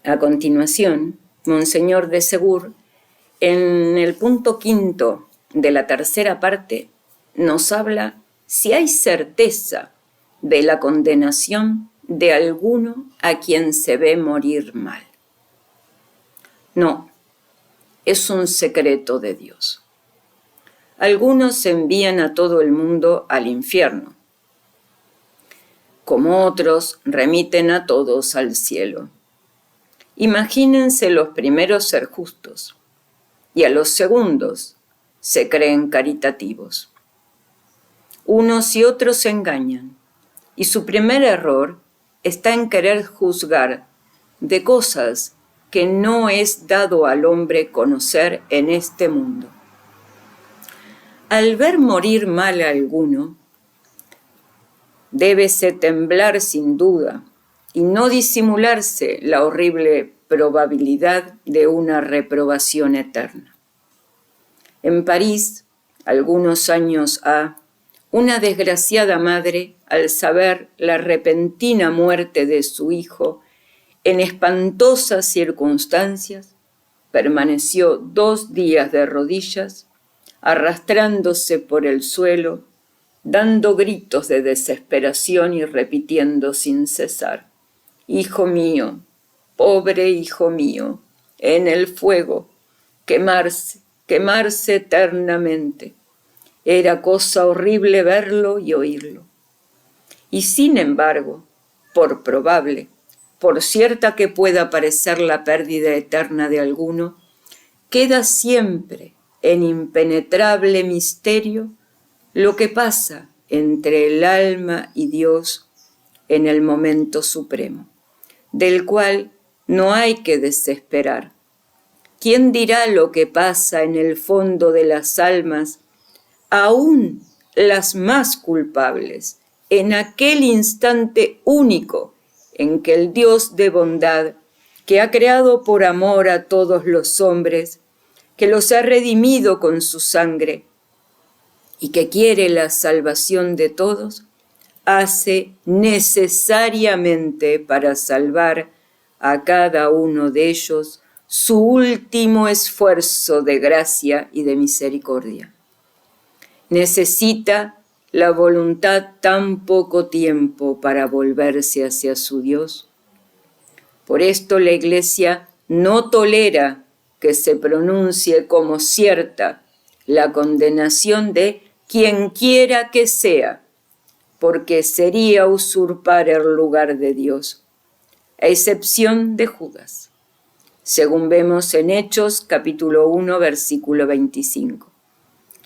A continuación, Monseñor de Segur, en el punto 5 de la tercera parte, nos habla si hay certeza de la condenación de alguno a quien se ve morir mal. No, es un secreto de Dios. Algunos envían a todo el mundo al infierno, como otros remiten a todos al cielo. Imagínense los primeros ser justos, y a los segundos se creen caritativos. Unos y otros se engañan, y su primer error está en querer juzgar de cosas que no es dado al hombre conocer en este mundo. Al ver morir mal a alguno, débese temblar sin duda y no disimularse la horrible probabilidad de una reprobación eterna. En París, algunos años ha, una desgraciada madre, al saber la repentina muerte de su hijo en espantosas circunstancias, permaneció 2 días de rodillas, arrastrándose por el suelo, dando gritos de desesperación y repitiendo sin cesar: «Hijo mío, pobre hijo mío, en el fuego, quemarse, quemarse eternamente». Era cosa horrible verlo y oírlo. Y sin embargo, por probable, por cierta que pueda parecer la pérdida eterna de alguno, queda siempre en impenetrable misterio lo que pasa entre el alma y Dios en el momento supremo, del cual no hay que desesperar. ¿Quién dirá lo que pasa en el fondo de las almas, aún las más culpables, en aquel instante único en que el Dios de bondad, que ha creado por amor a todos los hombres, que los ha redimido con su sangre y que quiere la salvación de todos, hace necesariamente para salvar a cada uno de ellos su último esfuerzo de gracia y de misericordia? Necesita la voluntad tan poco tiempo para volverse hacia su Dios. Por esto la Iglesia no tolera que se pronuncie como cierta la condenación de quien quiera que sea, porque sería usurpar el lugar de Dios, a excepción de Judas, según vemos en Hechos capítulo 1, versículo 25.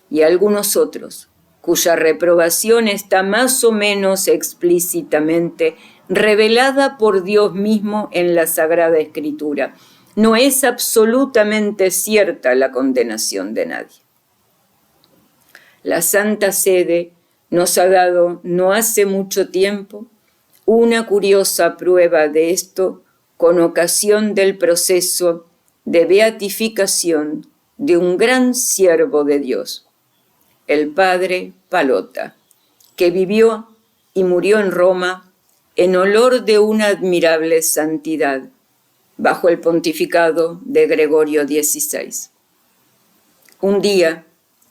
Y algunos otros, cuya reprobación está más o menos explícitamente revelada por Dios mismo en la Sagrada Escritura. No es absolutamente cierta la condenación de nadie. La Santa Sede nos ha dado, no hace mucho tiempo, una curiosa prueba de esto con ocasión del proceso de beatificación de un gran siervo de Dios, el padre Pallotta, que vivió y murió en Roma en olor de una admirable santidad, bajo el pontificado de Gregorio XVI. Un día,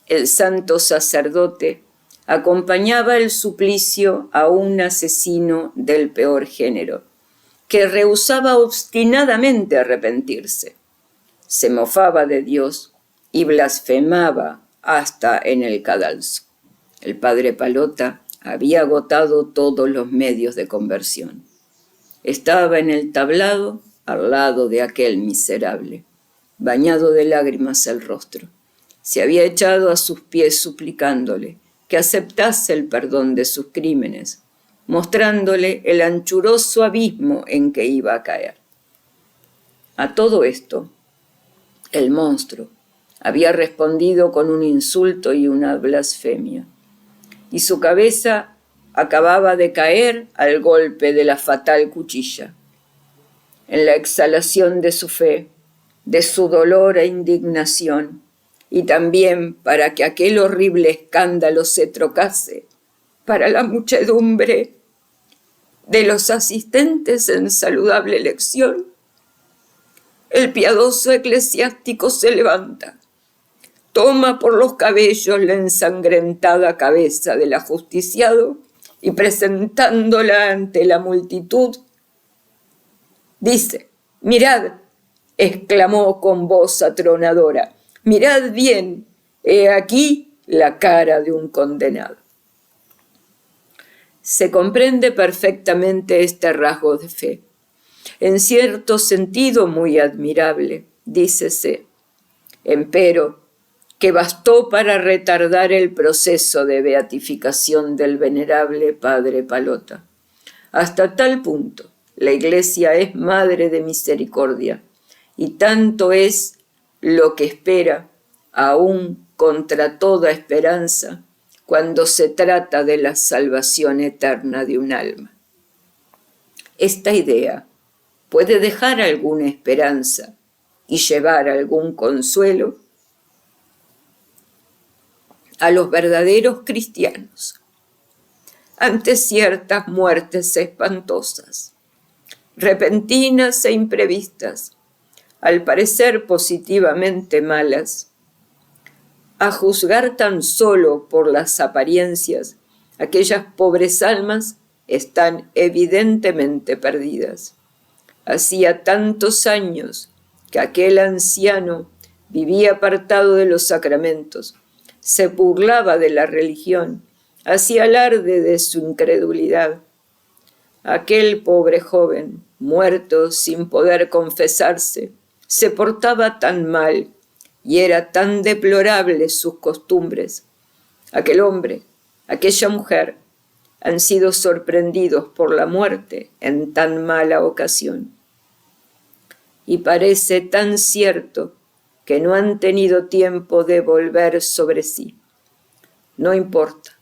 el santo sacerdote acompañaba el suplicio a un asesino del peor género, que rehusaba obstinadamente arrepentirse. Se mofaba de Dios y blasfemaba hasta en el cadalso. El padre Pallotta había agotado todos los medios de conversión. Estaba en el tablado al lado de aquel miserable, bañado de lágrimas el rostro. Se había echado a sus pies suplicándole que aceptase el perdón de sus crímenes, mostrándole el anchuroso abismo en que iba a caer. A todo esto, el monstruo había respondido con un insulto y una blasfemia, y su cabeza acababa de caer al golpe de la fatal cuchilla. En la exhalación de su fe, de su dolor e indignación, y también para que aquel horrible escándalo se trocase para la muchedumbre de los asistentes en saludable lección, El piadoso eclesiástico se levanta, toma por los cabellos la ensangrentada cabeza del ajusticiado y presentándola ante la multitud, dice: «Mirad», exclamó con voz atronadora, «mirad bien, he aquí la cara de un condenado». Se comprende perfectamente este rasgo de fe, en cierto sentido muy admirable, dícese, empero, que bastó para retardar el proceso de beatificación del venerable padre Palota. Hasta tal punto, la Iglesia es madre de misericordia, y tanto es lo que espera, aún contra toda esperanza, cuando se trata de la salvación eterna de un alma. Esta idea puede dejar alguna esperanza y llevar algún consuelo a los verdaderos cristianos ante ciertas muertes espantosas, repentinas e imprevistas, al parecer positivamente malas. A juzgar tan solo por las apariencias, aquellas pobres almas están evidentemente perdidas. Hacía tantos años que aquel anciano vivía apartado de los sacramentos, se burlaba de la religión, hacía alarde de su incredulidad. Aquel pobre joven, muerto sin poder confesarse, se portaba tan mal y era tan deplorable sus costumbres. Aquel hombre, aquella mujer, han sido sorprendidos por la muerte en tan mala ocasión. Y parece tan cierto que no han tenido tiempo de volver sobre sí. No importa,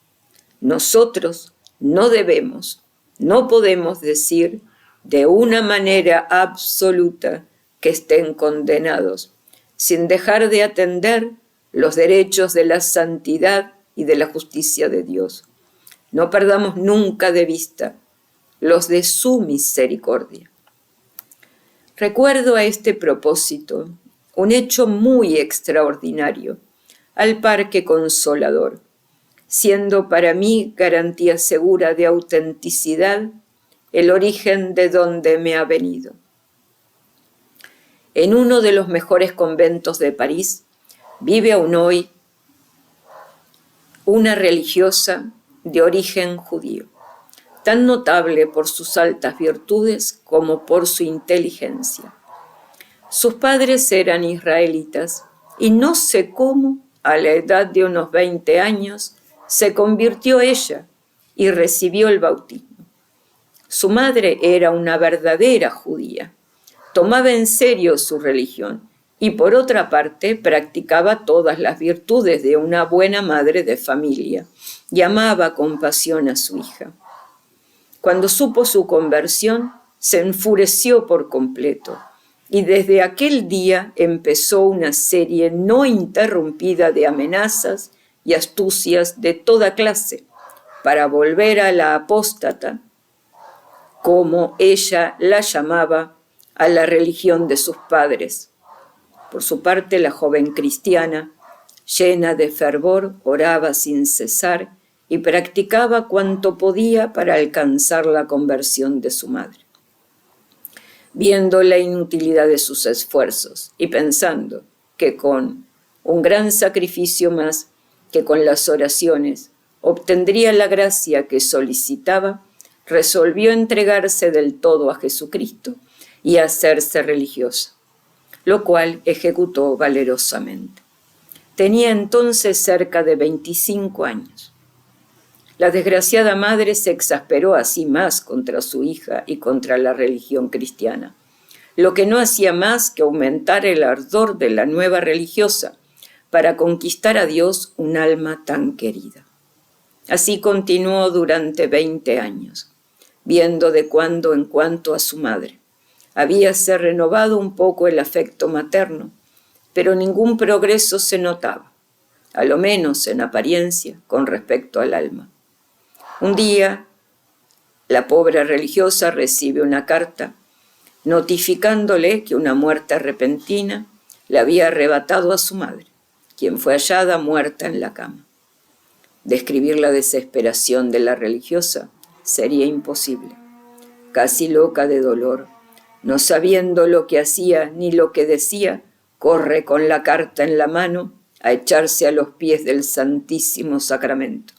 nosotros no debemos, no podemos decir de una manera absoluta que estén condenados, sin dejar de atender los derechos de la santidad y de la justicia de Dios. No perdamos nunca de vista los de su misericordia. Recuerdo a este propósito un hecho muy extraordinario, al par que consolador, siendo para mí garantía segura de autenticidad el origen de donde me ha venido. En uno de los mejores conventos de París vive aún hoy una religiosa de origen judío, tan notable por sus altas virtudes como por su inteligencia. Sus padres eran israelitas y no sé cómo, a la edad de unos 20 años, se convirtió ella y recibió el bautismo. Su madre era una verdadera judía, tomaba en serio su religión y por otra parte practicaba todas las virtudes de una buena madre de familia y amaba con pasión a su hija. Cuando supo su conversión, se enfureció por completo y desde aquel día empezó una serie no interrumpida de amenazas y astucias de toda clase para volver a la apóstata, como ella la llamaba, a la religión de sus padres. Por su parte, la joven cristiana, llena de fervor, oraba sin cesar y practicaba cuanto podía para alcanzar la conversión de su madre. Viendo la inutilidad de sus esfuerzos y pensando que con un gran sacrificio más que con las oraciones obtendría la gracia que solicitaba, resolvió entregarse del todo a Jesucristo y hacerse religiosa, lo cual ejecutó valerosamente. Tenía entonces cerca de 25 años. La desgraciada madre se exasperó así más contra su hija y contra la religión cristiana, lo que no hacía más que aumentar el ardor de la nueva religiosa para conquistar a Dios un alma tan querida. Así continuó durante 20 años, viendo de cuando en cuando a su madre. Habíase renovado un poco el afecto materno, pero ningún progreso se notaba, a lo menos en apariencia, con respecto al alma. Un día, la pobre religiosa recibe una carta notificándole que una muerte repentina le había arrebatado a su madre, quien fue hallada muerta en la cama. Describir la desesperación de la religiosa sería imposible. Casi loca de dolor, no sabiendo lo que hacía ni lo que decía, corre con la carta en la mano a echarse a los pies del Santísimo Sacramento.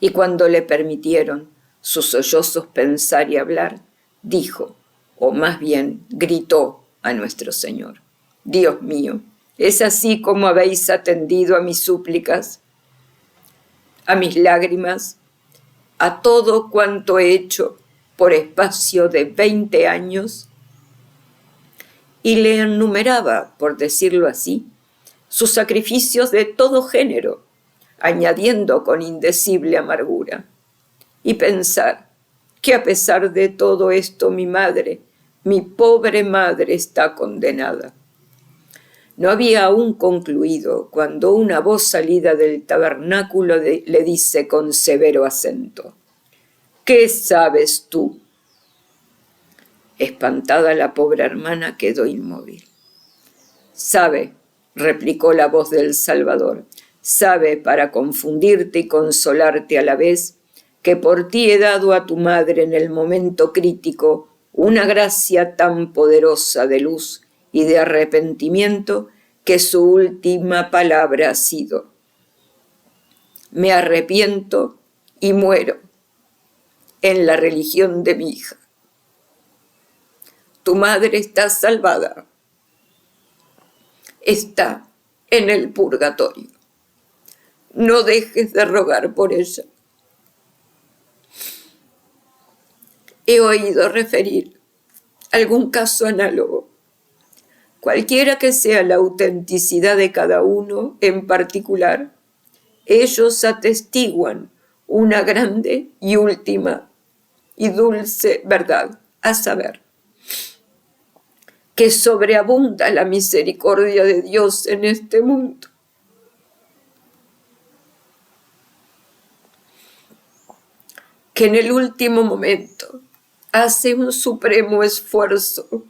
Y cuando le permitieron sus sollozos pensar y hablar, dijo, o más bien gritó a nuestro Señor: Dios mío, ¿es así como habéis atendido a mis súplicas, a mis lágrimas, a todo cuanto he hecho por espacio de 20 años? Y le enumeraba, por decirlo así, sus sacrificios de todo género, añadiendo con indecible amargura: y pensar que a pesar de todo esto mi madre, mi pobre madre, está condenada. No había aún concluido cuando una voz salida del tabernáculo le dice con severo acento: ¿qué sabes tú? Espantada, la pobre hermana quedó inmóvil. Sabe, replicó la voz del Salvador, sabe, para confundirte y consolarte a la vez, que por ti he dado a tu madre en el momento crítico una gracia tan poderosa de luz y de arrepentimiento que su última palabra ha sido: me arrepiento y muero en la religión de mi hija. Tu madre está salvada, está en el purgatorio. No dejes de rogar por ella. He oído referir algún caso análogo. Cualquiera que sea la autenticidad de cada uno en particular, ellos atestiguan una grande y última y dulce verdad, a saber, que sobreabunda la misericordia de Dios en este mundo. Que en el último momento hace un supremo esfuerzo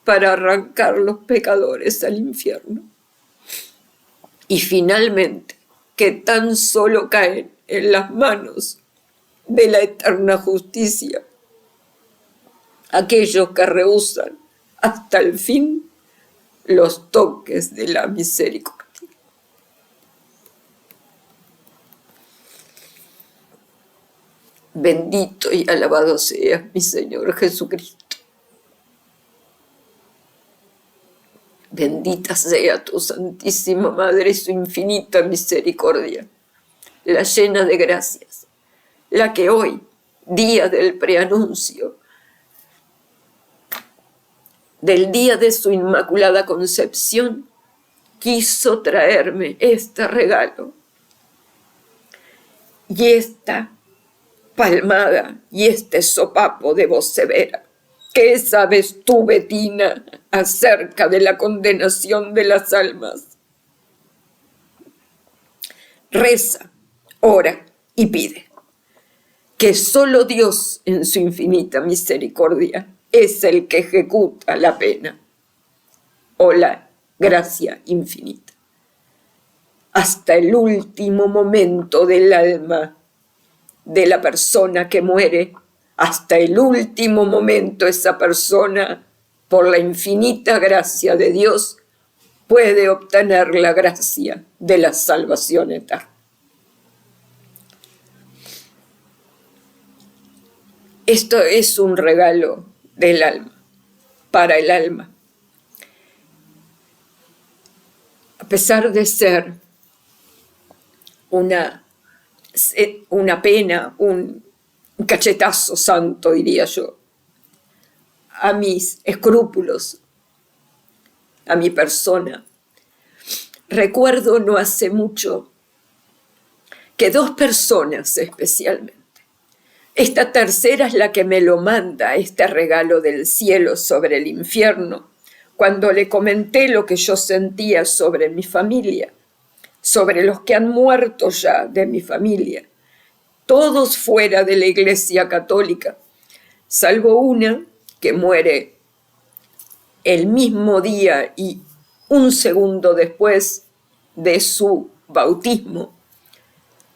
para arrancar los pecadores al infierno. Y finalmente, que tan solo caen en las manos de la eterna justicia aquellos que rehúsan hasta el fin los toques de la misericordia. Bendito y alabado seas, mi Señor Jesucristo. Bendita sea tu Santísima Madre y su infinita misericordia, la llena de gracias, la que hoy, día del preanuncio, del día de su Inmaculada Concepción, quiso traerme este regalo y esta palmada y este sopapo de voz severa. ¿Qué sabes tú, Betina, acerca de la condenación de las almas? Reza, ora y pide, que solo Dios en su infinita misericordia es el que ejecuta la pena o la gracia infinita. Hasta el último momento del alma de la persona que muere, hasta el último momento esa persona, por la infinita gracia de Dios, puede obtener la gracia de la salvación eterna. Esto es un regalo del alma, para el alma. A pesar de ser una pena, un cachetazo santo, diría yo, a mis escrúpulos, a mi persona. Recuerdo no hace mucho que dos personas especialmente, esta tercera es la que me lo manda, este regalo del cielo sobre el infierno, cuando le comenté lo que yo sentía sobre mi familia, sobre los que han muerto ya de mi familia, todos fuera de la Iglesia Católica, salvo una que muere el mismo día y un segundo después de su bautismo.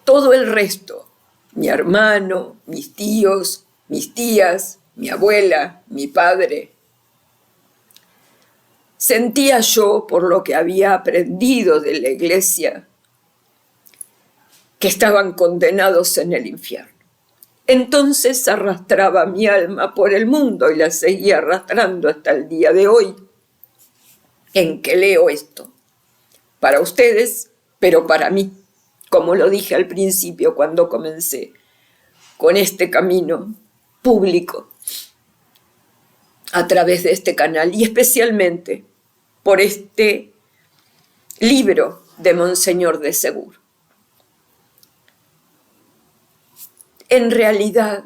Todo el resto, mi hermano, mis tíos, mis tías, mi abuela, mi padre, sentía yo, por lo que había aprendido de la iglesia, que estaban condenados en el infierno. Entonces arrastraba mi alma por el mundo y la seguía arrastrando hasta el día de hoy, en que leo esto. Para ustedes, pero para mí, como lo dije al principio cuando comencé con este camino público a través de este canal y especialmente por este libro de Monseñor de Segur. En realidad,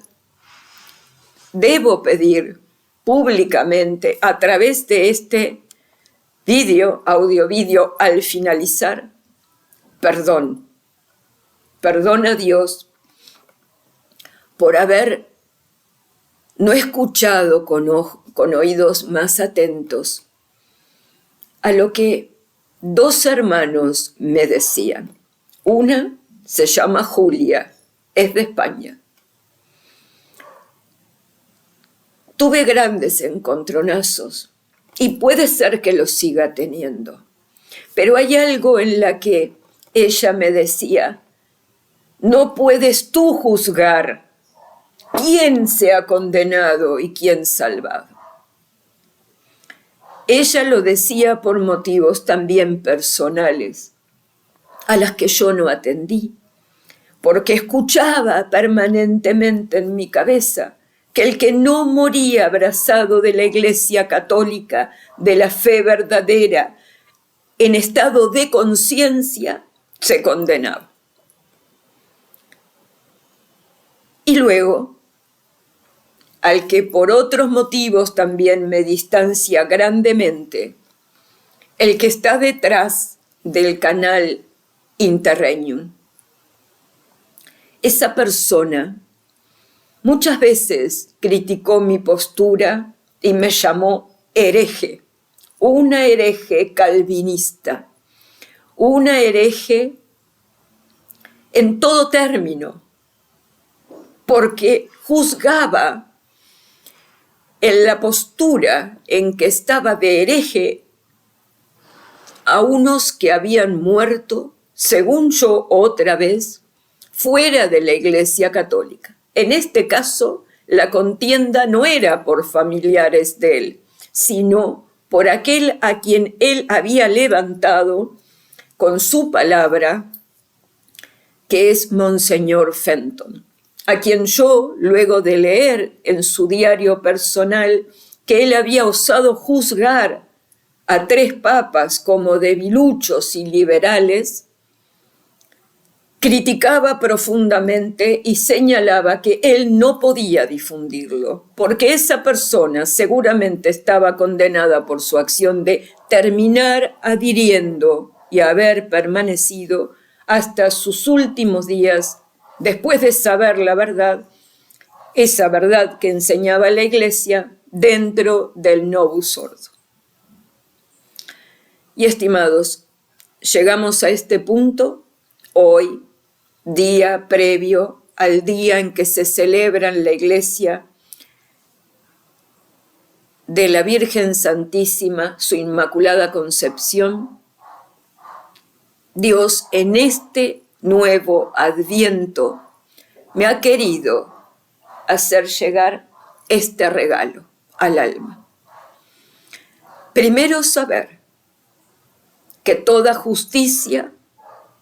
debo pedir públicamente a través de este audio-vídeo al finalizar, perdón a Dios por haber no escuchado con oídos más atentos a lo que dos hermanos me decían. Una se llama Julia, es de España. Tuve grandes encontronazos y puede ser que los siga teniendo, pero hay algo en la que ella me decía: no puedes tú juzgar quién se ha condenado y quién salvado. Ella lo decía por motivos también personales, a las que yo no atendí, porque escuchaba permanentemente en mi cabeza que el que no moría abrazado de la Iglesia Católica, de la fe verdadera, en estado de conciencia, se condenaba. Y luego, al que por otros motivos también me distancia grandemente, el que está detrás del canal Interregnum. Esa persona muchas veces criticó mi postura y me llamó hereje, una hereje calvinista, una hereje en todo término, porque juzgaba en la postura en que estaba de hereje a unos que habían muerto, según yo otra vez, fuera de la Iglesia Católica. En este caso, la contienda no era por familiares de él, sino por aquel a quien él había levantado con su palabra, que es Monseñor Fenton, a quien yo, luego de leer en su diario personal que él había osado juzgar a 3 papas como debiluchos y liberales, criticaba profundamente y señalaba que él no podía difundirlo, porque esa persona seguramente estaba condenada por su acción de terminar adhiriendo y haber permanecido hasta sus últimos días, después de saber la verdad, esa verdad que enseñaba la Iglesia dentro del Novus Ordo. Y estimados, llegamos a este punto hoy, día previo al día en que se celebra en la Iglesia de la Virgen Santísima, su Inmaculada Concepción. Dios en este nuevo Adviento me ha querido hacer llegar este regalo al alma. Primero, saber que toda justicia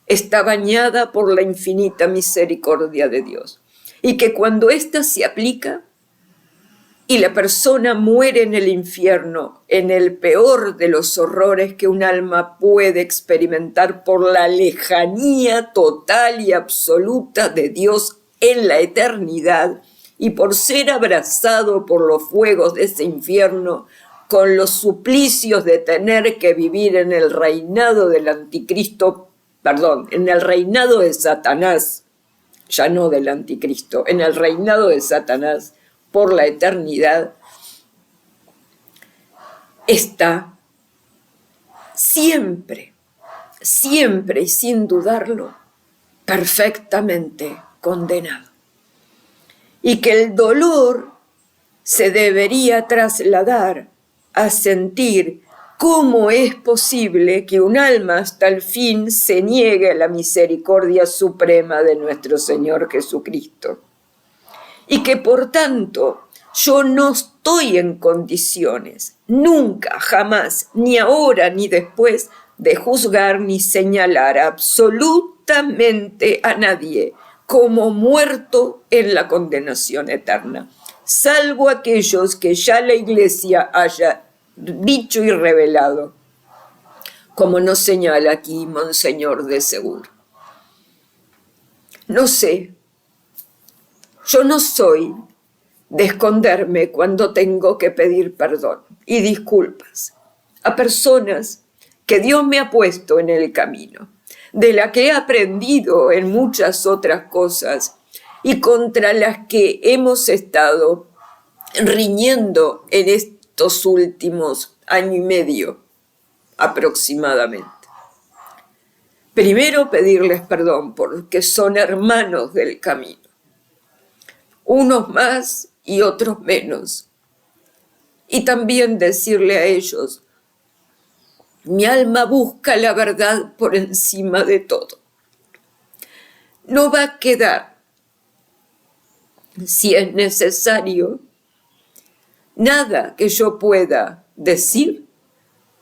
está bañada por la infinita misericordia de Dios y que cuando ésta se aplica y la persona muere en el infierno, en el peor de los horrores que un alma puede experimentar por la lejanía total y absoluta de Dios en la eternidad y por ser abrazado por los fuegos de ese infierno, con los suplicios de tener que vivir en el reinado del anticristo, en el reinado de Satanás, ya no del anticristo, en el reinado de Satanás, por la eternidad, está siempre, siempre y sin dudarlo, perfectamente condenado. Y que el dolor se debería trasladar a sentir cómo es posible que un alma hasta el fin se niegue a la misericordia suprema de nuestro Señor Jesucristo. Y que por tanto yo no estoy en condiciones, nunca, jamás, ni ahora ni después, de juzgar ni señalar absolutamente a nadie como muerto en la condenación eterna, salvo aquellos que ya la Iglesia haya dicho y revelado, como nos señala aquí Monseñor de Segura. No sé, yo no soy de esconderme cuando tengo que pedir perdón y disculpas a personas que Dios me ha puesto en el camino, de la que he aprendido en muchas otras cosas y contra las que hemos estado riñendo en estos últimos año y medio aproximadamente. Primero, pedirles perdón porque son hermanos del camino, unos más y otros menos, y también decirle a ellos: mi alma busca la verdad por encima de todo. No va a quedar, si es necesario, nada que yo pueda decir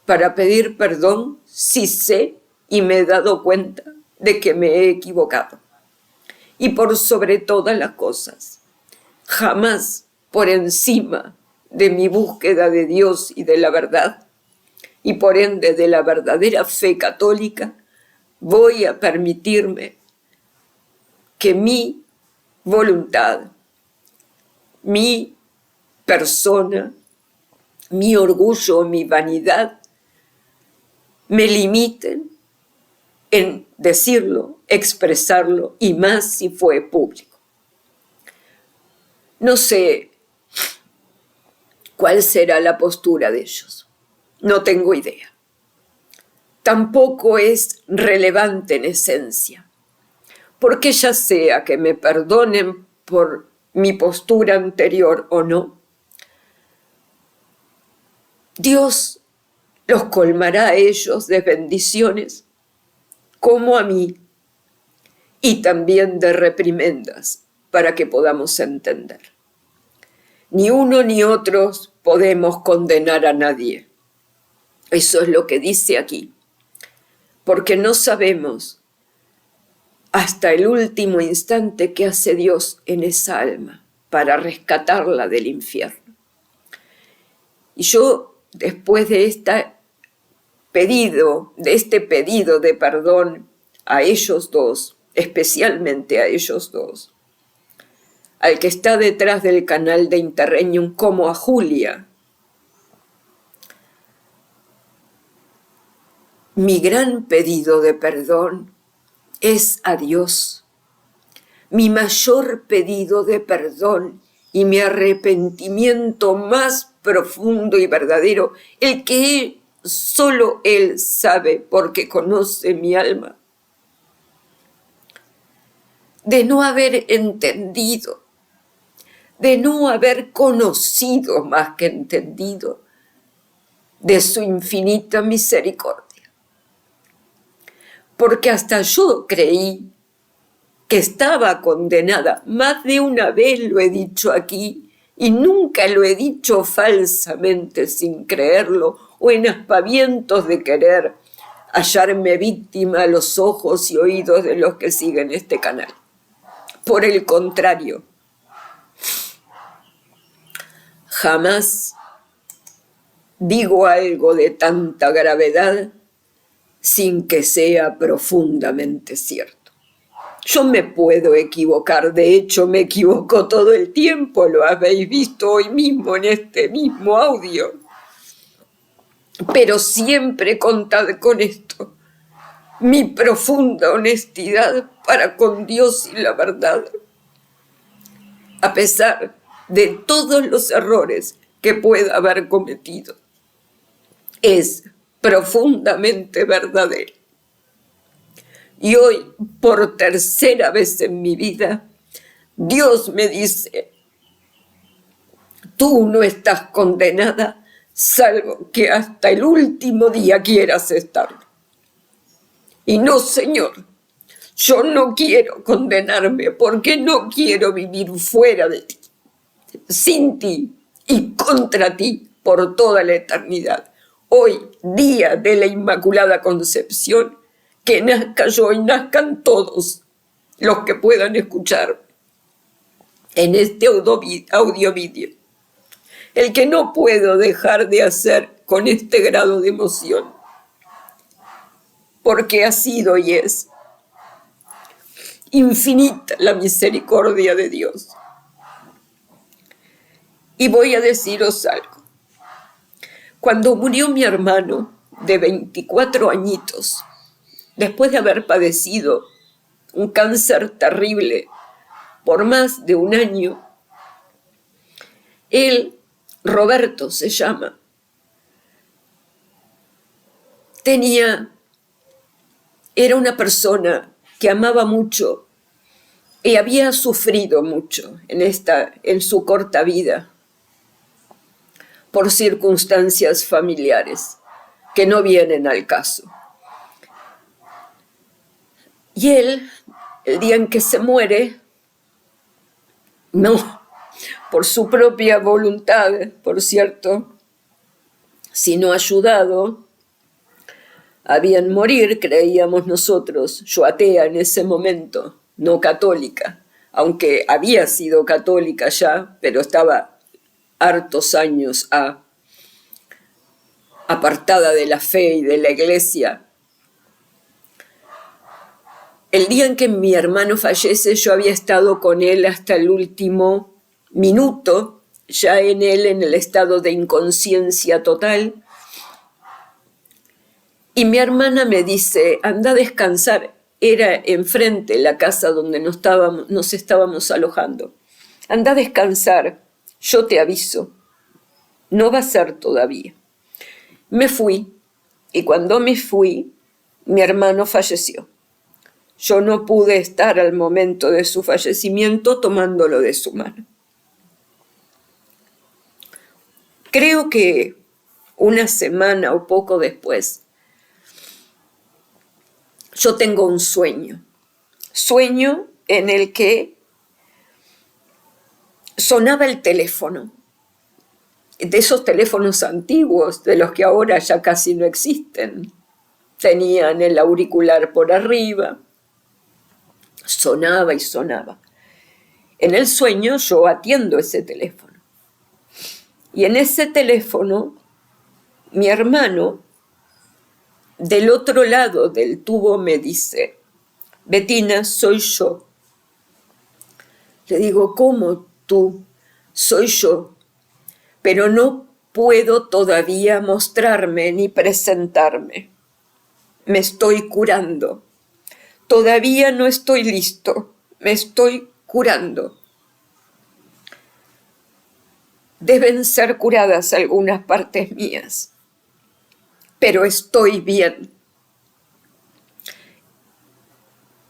para pedir perdón si sé y me he dado cuenta de que me he equivocado. Y por sobre todas las cosas, jamás por encima de mi búsqueda de Dios y de la verdad, y por ende de la verdadera fe católica, voy a permitirme que mi voluntad, mi persona, mi orgullo, mi vanidad, me limiten en decirlo, expresarlo, y más si fue público. No sé cuál será la postura de ellos. No tengo idea. Tampoco es relevante en esencia, porque ya sea que me perdonen por mi postura anterior o no, Dios los colmará a ellos de bendiciones, como a mí, y también de reprimendas, para que podamos entender. Ni uno ni otros podemos condenar a nadie. Eso es lo que dice aquí, porque no sabemos hasta el último instante qué hace Dios en esa alma para rescatarla del infierno. Y yo, después de este pedido de perdón a ellos dos, especialmente a ellos dos, al que está detrás del canal de Interregnum, como a Julia, mi gran pedido de perdón es a Dios. Mi mayor pedido de perdón y mi arrepentimiento más profundo y verdadero, el que solo Él sabe porque conoce mi alma, de no haber entendido, de no haber conocido más que entendido de su infinita misericordia. Porque hasta yo creí que estaba condenada. Más de una vez lo he dicho aquí, y nunca lo he dicho falsamente sin creerlo o en aspavientos de querer hallarme víctima a los ojos y oídos de los que siguen este canal. Por el contrario, jamás digo algo de tanta gravedad sin que sea profundamente cierto. Yo me puedo equivocar, de hecho me equivoco todo el tiempo, lo habéis visto hoy mismo en este mismo audio. Pero siempre contad con esto, mi profunda honestidad para con Dios y la verdad. A pesar de todos los errores que pueda haber cometido. Es profundamente verdadero. Y hoy, por tercera vez en mi vida, Dios me dice: tú no estás condenada, salvo que hasta el último día quieras estarlo. Y no, Señor, yo no quiero condenarme porque no quiero vivir fuera de ti, sin ti y contra ti por toda la eternidad. Hoy, día de la Inmaculada Concepción, que nazca yo y nazcan todos los que puedan escuchar en este audio-vídeo, el que no puedo dejar de hacer con este grado de emoción, porque ha sido y es infinita la misericordia de Dios. Y voy a deciros algo. Cuando murió mi hermano de 24 añitos, después de haber padecido un cáncer terrible por más de un año, él, Roberto se llama, era una persona que amaba mucho y había sufrido mucho en su corta vida por circunstancias familiares que no vienen al caso. Y él, el día en que se muere, no por su propia voluntad, por cierto, sino ayudado, habían morir, creíamos nosotros, yo atea en ese momento, no católica, aunque había sido católica ya, pero estaba hartos años apartada de la fe y de la iglesia. El día en que mi hermano fallece, yo había estado con él hasta el último minuto, ya en el estado de inconsciencia total. Y mi hermana me dice: anda a descansar. Era enfrente la casa donde nos estábamos alojando. Anda a descansar, yo te aviso. No va a ser todavía. Me fui, y cuando me fui, mi hermano falleció. Yo no pude estar al momento de su fallecimiento tomándolo de su mano. Creo que una semana o poco después, yo tengo un sueño en el que sonaba el teléfono, de esos teléfonos antiguos, de los que ahora ya casi no existen. Tenían el auricular por arriba, sonaba y sonaba. En el sueño yo atiendo ese teléfono. Y en ese teléfono, mi hermano, del otro lado del tubo, me dice: Bettina, soy yo. Le digo: ¿cómo tú? Soy yo, pero no puedo todavía mostrarme ni presentarme. Me estoy curando. Todavía no estoy listo. Me estoy curando. Deben ser curadas algunas partes mías, pero estoy bien.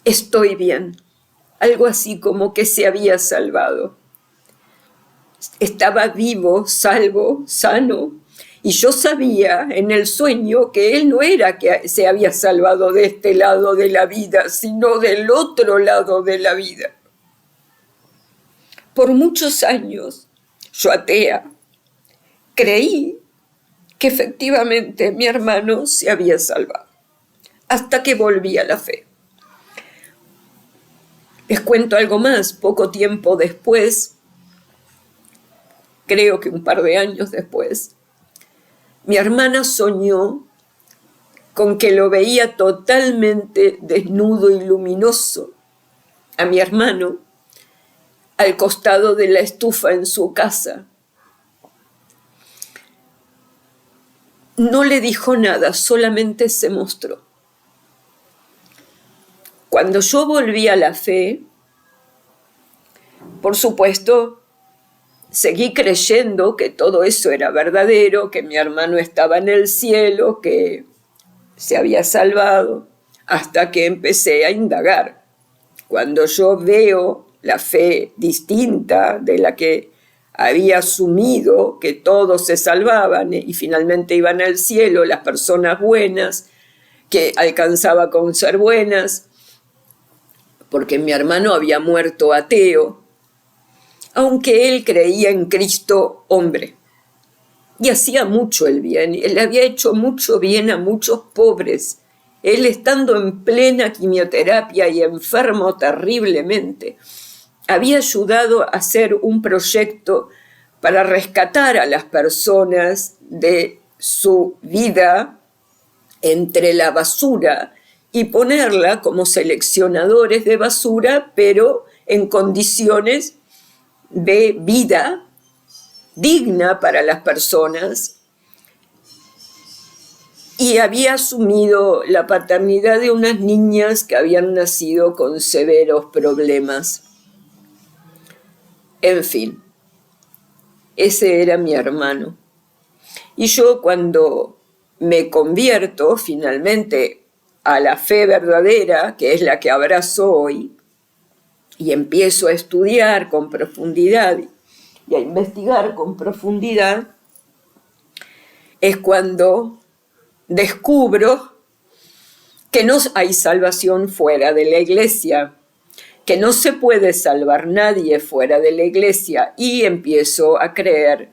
Estoy bien. Algo así como que se había salvado. Estaba vivo, salvo, sano, y yo sabía en el sueño que él no era que se había salvado de este lado de la vida, sino del otro lado de la vida. Por muchos años, yo atea, creí que efectivamente mi hermano se había salvado, hasta que volví a la fe. Les cuento algo más. Poco tiempo después, creo que un par de años después, mi hermana soñó con que lo veía totalmente desnudo y luminoso a mi hermano al costado de la estufa en su casa. No le dijo nada, solamente se mostró. Cuando yo volví a la fe, por supuesto, seguí creyendo que todo eso era verdadero, que mi hermano estaba en el cielo, que se había salvado, hasta que empecé a indagar. Cuando yo veo la fe distinta de la que había asumido, que todos se salvaban y finalmente iban al cielo, las personas buenas, que alcanzaba con ser buenas, porque mi hermano había muerto ateo, aunque él creía en Cristo hombre. Y hacía mucho el bien, él había hecho mucho bien a muchos pobres, él estando en plena quimioterapia y enfermo terriblemente, había ayudado a hacer un proyecto para rescatar a las personas de su vida entre la basura y ponerla como seleccionadores de basura, pero en condiciones de vida digna para las personas, y había asumido la paternidad de unas niñas que habían nacido con severos problemas. En fin, ese era mi hermano. Y yo, cuando me convierto finalmente a la fe verdadera, que es la que abrazo hoy, y empiezo a estudiar con profundidad y a investigar con profundidad, es cuando descubro que no hay salvación fuera de la iglesia, que no se puede salvar nadie fuera de la iglesia, y empiezo a creer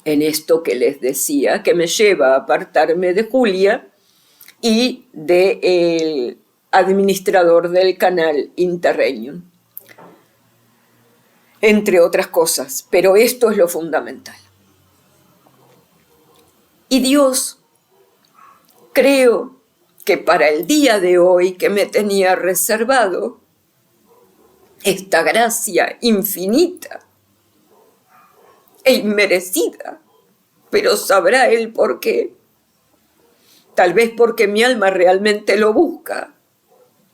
en esto que les decía, que me lleva a apartarme de Julia y del administrador del canal Interregnum, entre otras cosas, pero esto es lo fundamental. Y Dios, creo que para el día de hoy que me tenía reservado, esta gracia infinita e inmerecida, pero sabrá Él por qué. Tal vez porque mi alma realmente lo busca,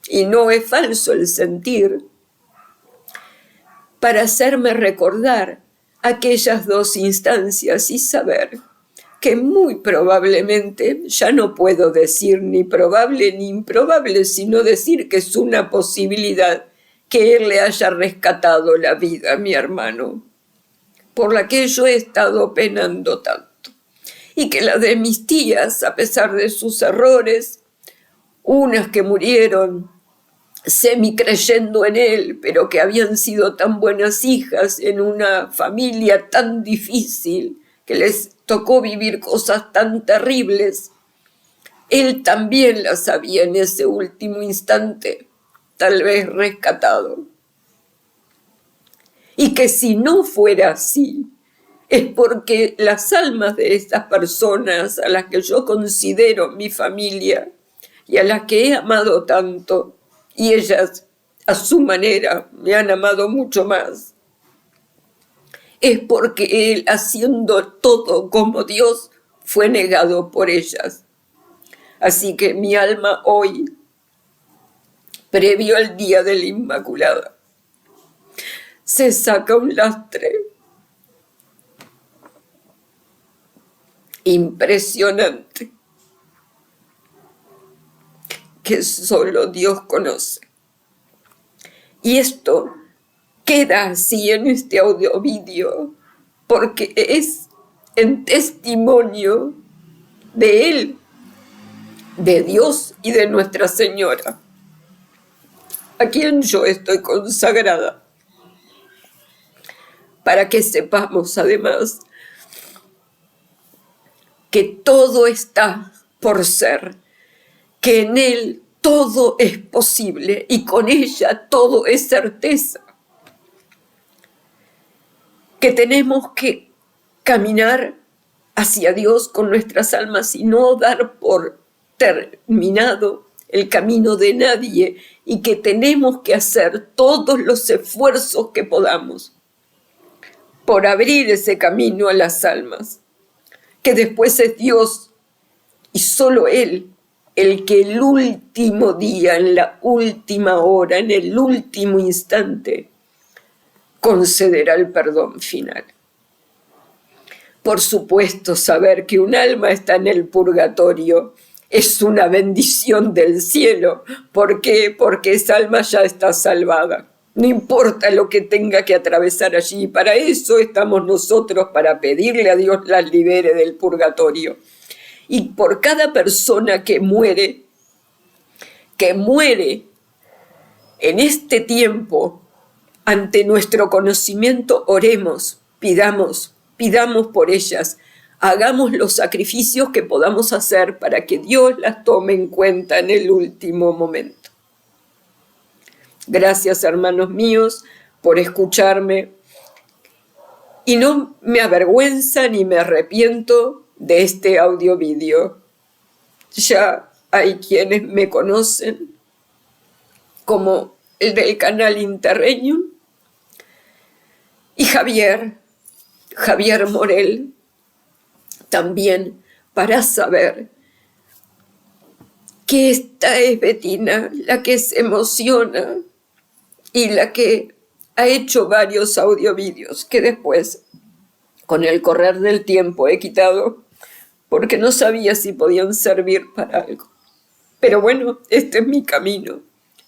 y no es falso el sentir, para hacerme recordar aquellas dos instancias y saber que muy probablemente, ya no puedo decir ni probable ni improbable, sino decir que es una posibilidad que Él le haya rescatado la vida a mi hermano, por la que yo he estado penando tanto, y que la de mis tías, a pesar de sus errores, unas que murieron semi creyendo en Él, pero que habían sido tan buenas hijas en una familia tan difícil, que les tocó vivir cosas tan terribles, Él también las había en ese último instante, tal vez rescatado. Y que si no fuera así, es porque las almas de estas personas a las que yo considero mi familia y a las que he amado tanto, y ellas a su manera me han amado mucho más, es porque Él, haciendo todo como Dios, fue negado por ellas. Así que mi alma hoy, previo al día de la Inmaculada, se saca un lastre impresionante que solo Dios conoce. Y esto queda así en este audio-vídeo porque es en testimonio de Él, de Dios y de Nuestra Señora, a quien yo estoy consagrada, para que sepamos además que todo está por ser, que en Él todo es posible y con ella todo es certeza, que tenemos que caminar hacia Dios con nuestras almas y no dar por terminado el camino de nadie, y que tenemos que hacer todos los esfuerzos que podamos por abrir ese camino a las almas, que después es Dios y solo Él el que el último día, en la última hora, en el último instante, concederá el perdón final. Por supuesto, saber que un alma está en el purgatorio es una bendición del cielo. ¿Por qué? Porque esa alma ya está salvada. No importa lo que tenga que atravesar allí. Para eso estamos nosotros, para pedirle a Dios las libere del purgatorio. Y por cada persona que muere en este tiempo, ante nuestro conocimiento, oremos, pidamos por ellas, hagamos los sacrificios que podamos hacer para que Dios las tome en cuenta en el último momento. Gracias, hermanos míos, por escucharme. Y no me avergüenza ni me arrepiento de este audio-vídeo. Ya hay quienes me conocen como el del canal Interregnum y Javier Morel, también, para saber que esta es Bettina, la que se emociona y la que ha hecho varios audiovídeos que después, con el correr del tiempo, he quitado porque no sabía si podían servir para algo. Pero bueno, este es mi camino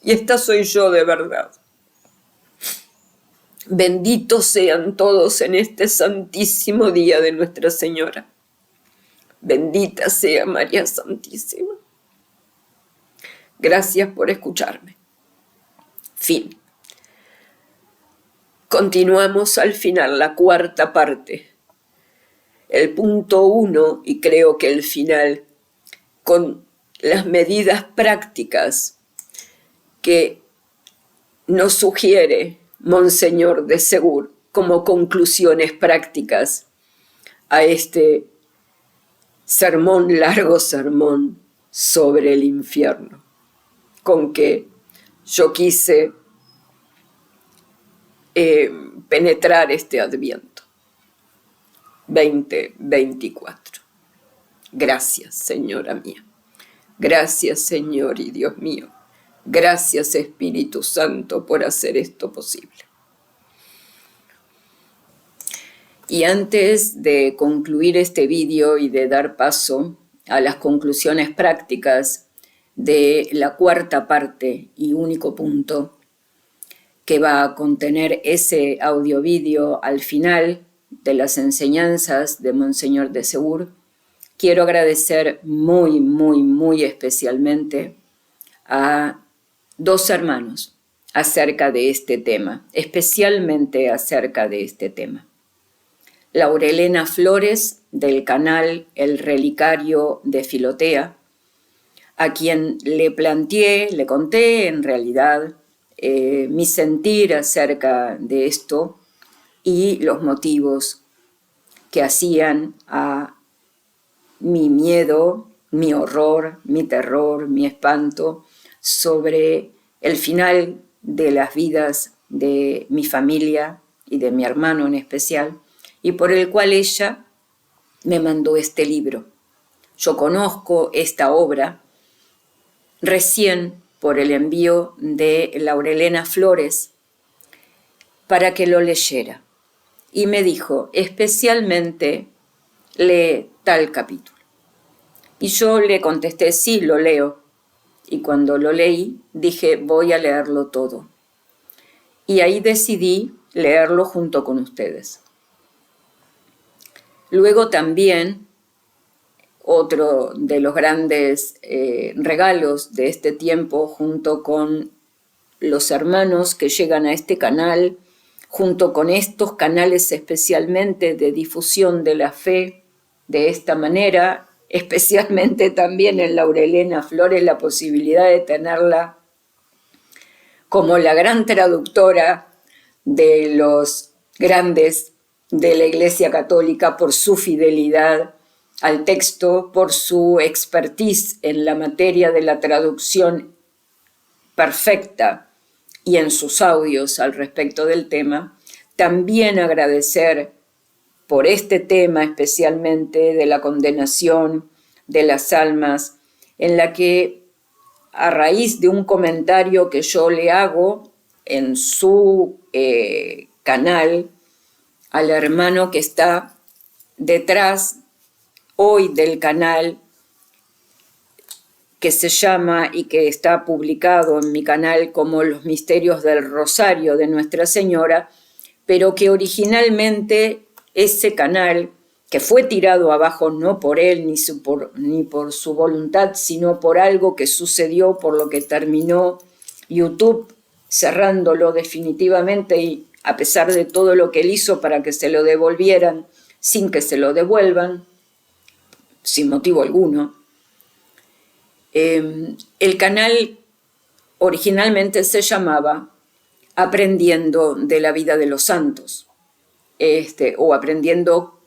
y esta soy yo de verdad. Benditos sean todos en este santísimo día de Nuestra Señora. Bendita sea María Santísima. Gracias por escucharme. Fin. Continuamos al final, la cuarta parte. El punto 1, y creo que el final, con las medidas prácticas que nos sugiere Monseñor de Segur como conclusiones prácticas a este largo sermón sobre el infierno, con que yo quise penetrar este Adviento 2024. Gracias, Señora mía. Gracias, Señor y Dios mío. Gracias, Espíritu Santo, por hacer esto posible. Y antes de concluir este vídeo y de dar paso a las conclusiones prácticas de la cuarta parte y único punto que va a contener ese audio-vídeo al final de las enseñanzas de Monseñor de Segur, quiero agradecer muy especialmente a dos hermanos acerca de este tema, especialmente acerca de este tema. Laurelena Flores, del canal El Relicario de Filotea, a quien le conté en realidad mi sentir acerca de esto y los motivos que hacían a mi miedo, mi horror, mi terror, mi espanto sobre el final de las vidas de mi familia y de mi hermano en especial, y por el cual ella me mandó este libro. Yo conozco esta obra recién por el envío de Laurelena Flores para que lo leyera. Y me dijo, especialmente, lee tal capítulo. Y yo le contesté, sí, lo leo. Y cuando lo leí, dije, voy a leerlo todo. Y ahí decidí leerlo junto con ustedes. Luego también, otro de los grandes regalos de este tiempo, junto con los hermanos que llegan a este canal, junto con estos canales especialmente de difusión de la fe, de esta manera, especialmente también en Laurelena Flores, la posibilidad de tenerla como la gran traductora de los grandes de la Iglesia Católica por su fidelidad al texto, por su expertise en la materia de la traducción perfecta y en sus audios al respecto del tema. También agradecer por este tema especialmente de la condenación de las almas, en la que a raíz de un comentario que yo le hago en su canal, al hermano que está detrás hoy del canal, que se llama y que está publicado en mi canal como Los Misterios del Rosario de Nuestra Señora, pero que originalmente ese canal, que fue tirado abajo no por él ni por su voluntad, sino por algo que sucedió, por lo que terminó YouTube cerrándolo definitivamente, y a pesar de todo lo que él hizo para que se lo devolvieran, sin que se lo devuelvan, sin motivo alguno. El canal originalmente se llamaba Aprendiendo de la vida de los santos, o aprendiendo,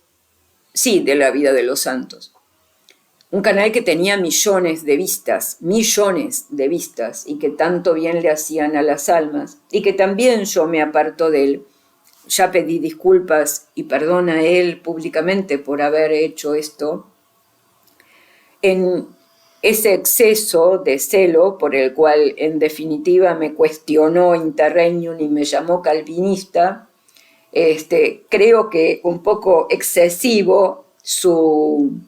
sí, de la vida de los santos. Un canal que tenía millones de vistas, y que tanto bien le hacían a las almas, y que también yo me aparto de él. Ya pedí disculpas y perdón a él públicamente por haber hecho esto, en ese exceso de celo por el cual en definitiva me cuestionó Interregnum y me llamó calvinista. Creo que un poco excesivo su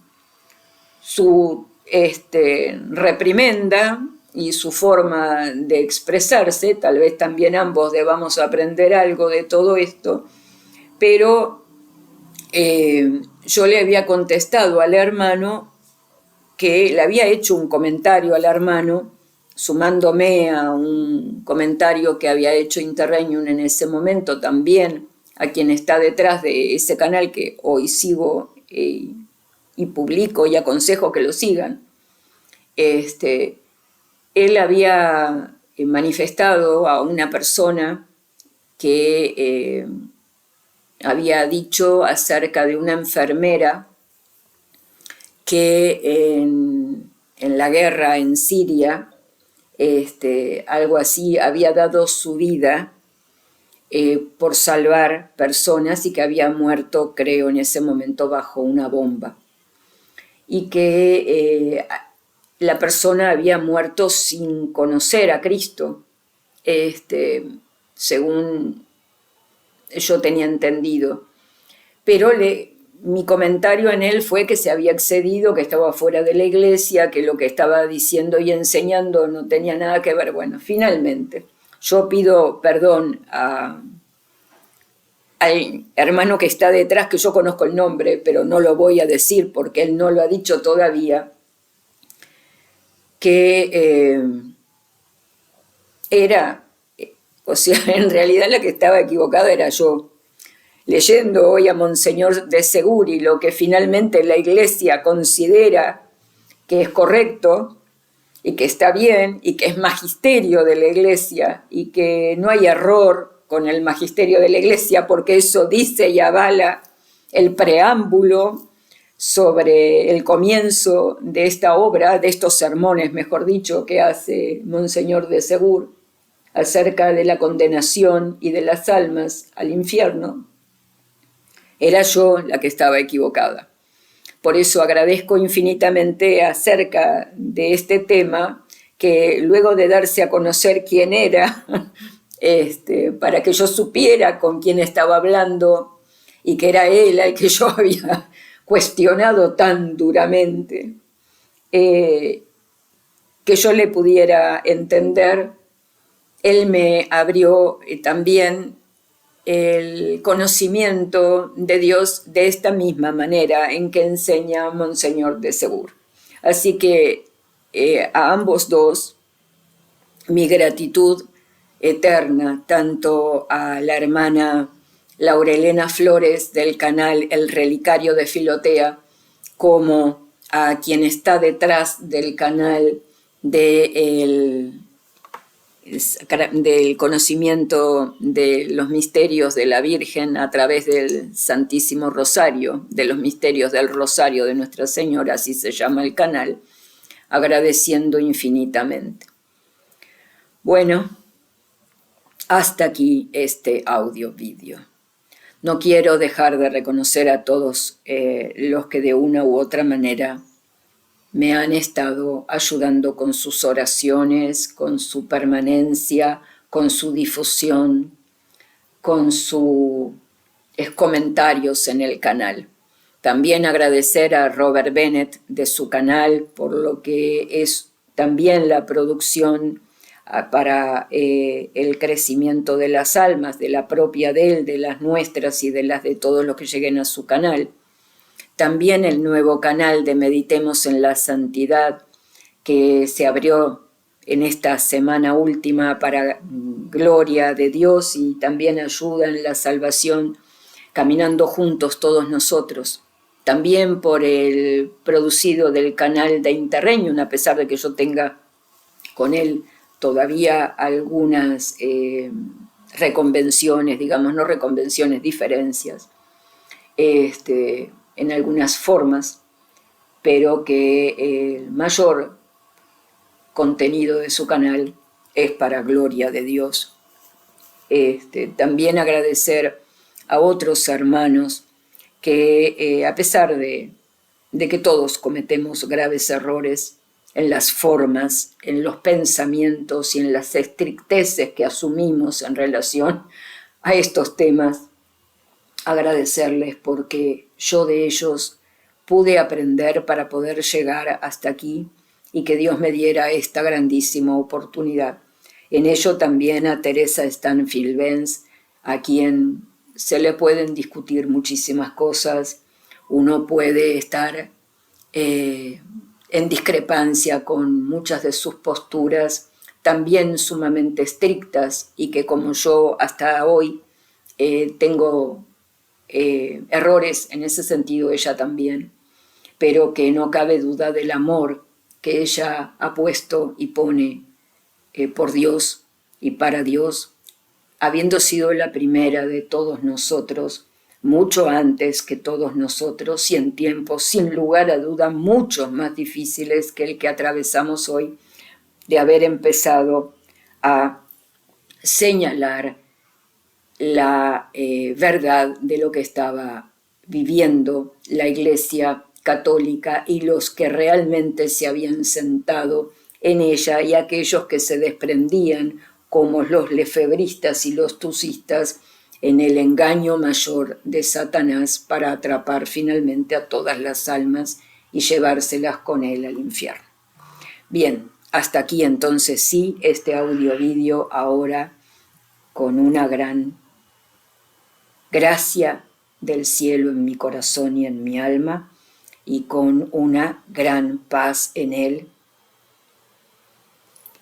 reprimenda y su forma de expresarse. Tal vez también ambos debamos aprender algo de todo esto, pero yo le había contestado al hermano que le había hecho un comentario al hermano, sumándome a un comentario que había hecho Interregnum en ese momento también, a quien está detrás de ese canal que hoy sigo y publico y aconsejo que lo sigan. Él había manifestado a una persona que había dicho acerca de una enfermera que en la guerra en Siria, algo así, había dado su vida por salvar personas y que había muerto, creo, en ese momento bajo una bomba. Y que la persona había muerto sin conocer a Cristo, según yo tenía entendido. Pero mi comentario en él fue que se había excedido, que estaba fuera de la iglesia, que lo que estaba diciendo y enseñando no tenía nada que ver. Bueno, finalmente, yo pido perdón al hermano que está detrás, que yo conozco el nombre, pero no lo voy a decir porque él no lo ha dicho todavía, que en realidad la que estaba equivocada era yo. Leyendo hoy a Monseñor de Seguri lo que finalmente la Iglesia considera que es correcto y que está bien y que es magisterio de la Iglesia y que no hay error con el magisterio de la Iglesia porque eso dice y avala el preámbulo sobre el comienzo de esta obra, de estos sermones, mejor dicho, que hace Monseñor de Segur acerca de la condenación y de las almas al infierno. Era yo la que estaba equivocada. Por eso agradezco infinitamente acerca de este tema, que luego de darse a conocer quién era, para que yo supiera con quién estaba hablando y que era él al que yo había cuestionado tan duramente, que yo le pudiera entender, él me abrió también el conocimiento de Dios de esta misma manera en que enseña Monseñor de Segur. Así que a ambos dos mi gratitud eterna, tanto a la hermana Laurelena Flores del canal El Relicario de Filotea, como a quien está detrás del canal del conocimiento de los misterios de la Virgen a través del Santísimo Rosario, de los misterios del Rosario de Nuestra Señora, así se llama el canal, agradeciendo infinitamente. Bueno, hasta aquí este audio-vídeo. No quiero dejar de reconocer a todos los que de una u otra manera me han estado ayudando con sus oraciones, con su permanencia, con su difusión, con sus comentarios en el canal. También agradecer a Robert Bennett de su canal por lo que es también la producción para el crecimiento de las almas, de la propia de él, de las nuestras y de las de todos los que lleguen a su canal. También el nuevo canal de Meditemos en la Santidad, que se abrió en esta semana última para gloria de Dios y también ayuda en la salvación, caminando juntos todos nosotros. También por el producido del canal de Interregnum, a pesar de que yo tenga con él todavía algunas reconvenciones, digamos, no reconvenciones, diferencias, en algunas formas, pero que el mayor contenido de su canal es para gloria de Dios. También agradecer a otros hermanos que a pesar de que todos cometemos graves errores en las formas, en los pensamientos y en las estricteces que asumimos en relación a estos temas, agradecerles porque yo de ellos pude aprender para poder llegar hasta aquí y que Dios me diera esta grandísima oportunidad. En ello también a Teresa Stanfield Benz, a quien se le pueden discutir muchísimas cosas, uno puede estar en discrepancia con muchas de sus posturas, también sumamente estrictas, y que como yo hasta hoy tengo errores en ese sentido, ella también, pero que no cabe duda del amor que ella ha puesto y pone por Dios y para Dios, habiendo sido la primera de todos nosotros, mucho antes que todos nosotros y en tiempos sin lugar a duda muchos más difíciles que el que atravesamos hoy, de haber empezado a señalar la verdad de lo que estaba viviendo la Iglesia Católica y los que realmente se habían sentado en ella y aquellos que se desprendían como los lefebristas y los tusistas en el engaño mayor de Satanás para atrapar finalmente a todas las almas y llevárselas con él al infierno. Bien, hasta aquí entonces sí este audio-vídeo, ahora con una gran gracia del cielo en mi corazón y en mi alma, y con una gran paz en él,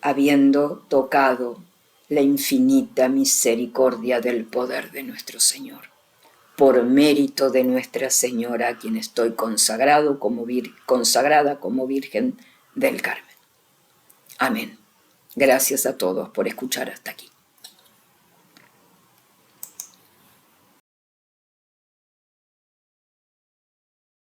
habiendo tocado la infinita misericordia del poder de nuestro Señor, por mérito de Nuestra Señora, a quien estoy consagrada como Virgen del Carmen. Amén. Gracias a todos por escuchar hasta aquí.